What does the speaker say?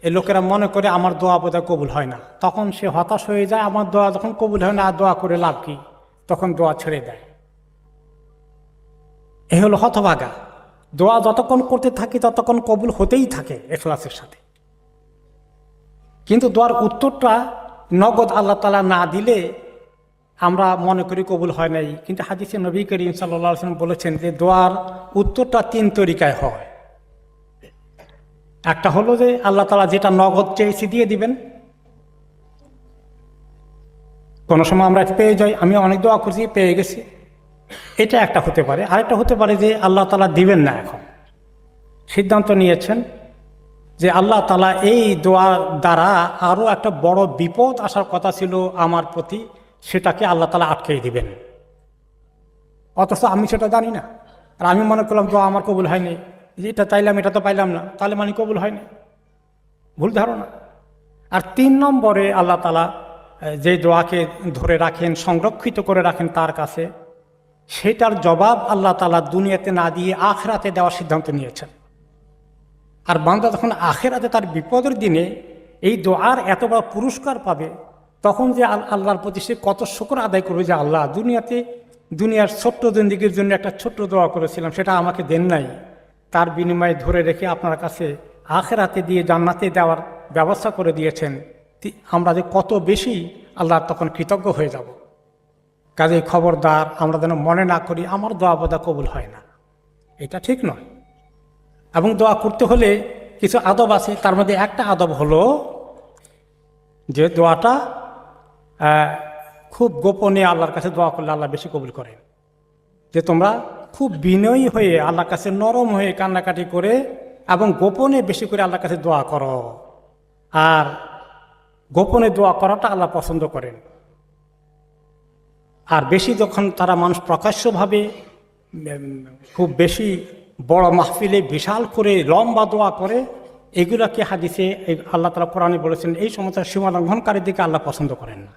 এই লোকেরা মনে করে আমার দোয়া বোধহয় কবুল হয় না, তখন সে হতাশ হয়ে যায়। আমার দোয়া যখন কবুল হয় না, আর দোয়া করে লাভ কি, তখন দোয়া ছেড়ে দেয়। এ হলো হতভাগা। দোয়া যতক্ষণ করতে থাকি ততক্ষণ কবুল হতেই থাকে ইখলাসের সাথে, কিন্তু দোয়ার উত্তরটা নগদ আল্লাহ তাআলা না দিলে আমরা মনে করি কবুল হয় নাই। কিন্তু হাদিসে নবী করিম সাল্লাল্লাহু আলাইহি ওয়াসাল্লাম বলেছেন যে দোয়ার উত্তরটা 3 তরিকায় হয়। একটা হলো যে আল্লাহ তাআলা যেটা নগদ চেয়েছি দিয়ে দিবেন। কোনো সময় আমরা পেয়ে যাই, আমি অনেক দোয়া করছি পেয়ে গেছি, এটা একটা হতে পারে। আরেকটা হতে পারে যে আল্লাহ তাআলা দিবেন না, এখন সিদ্ধান্ত নিয়েছেন যে আল্লাহ তাআলা এই দোয়ার দ্বারা আরও একটা বড় বিপদ আসার কথা ছিল আমার প্রতি, সেটাকে আল্লাহ তাআলা আটকেই দিবেন, অথচ আমি সেটা জানি না। আর আমি মনে করলাম দোয়া আমার কবুল হয়নি, এটা চাইলাম এটা তো পাইলাম না, তাহলে মানে কবুল হয়নি, ভুল ধারণা। আর 3 নম্বরে আল্লাহ তাআলা যে দোয়াকে ধরে রাখেন, সংরক্ষিত করে রাখেন তার কাছে, সেটার জবাব আল্লাহ তাআলা দুনিয়াতে না দিয়ে আখিরাতে দেওয়ার সিদ্ধান্ত নিয়েছেন। আর বান্দা যখন আখিরাতে তার বিপদের দিনে এই দোয়ার এত বড় পুরস্কার পাবে, তখন যে আল্লাহর প্রতি সে কত শুকর আদায় করবে যে আল্লাহ দুনিয়ার ছোট্ট জিন্দেগির জন্য একটা ছোট্ট দোয়া করেছিলাম, সেটা আমাকে দেন নাই, তার বিনিময়ে ধরে রেখে আপনার কাছে আখিরাতে দিয়ে জান্নাতে দেওয়ার ব্যবস্থা করে দিয়েছেন। আমরা যে কত বেশি আল্লাহ তখন কৃতজ্ঞ হয়ে যাব। কাজেই খবরদার আমরা যেন মনে না করি আমার দোয়া বোধহয় কবুল হয় না, এটা ঠিক নয়। এবং দোয়া করতে হলে কিছু আদব আছে, তার মধ্যে একটা আদব হলো যে দোয়াটা খুব গোপনে আল্লাহর কাছে দোয়া করলে আল্লাহ বেশি কবুল করেন। যে তোমরা খুব বিনয়ী হয়ে আল্লাহর কাছে নরম হয়ে কান্নাকাটি করে এবং গোপনে বেশি করে আল্লাহর কাছে দোয়া করো। আর গোপনে দোয়া করাটা আল্লাহ পছন্দ করেন। আর বেশি যখন তারা মানুষ প্রকাশ্যভাবে খুব বেশি বড় মাহফিলে বিশাল করে লম্বা দোয়া করে, এগুলাকে হাদিসে আল্লাহ তাআলা কোরআনে বলেছেন এই সমস্ত সীমালঙ্ঘনকারীর দিকে আল্লাহ পছন্দ করেন না।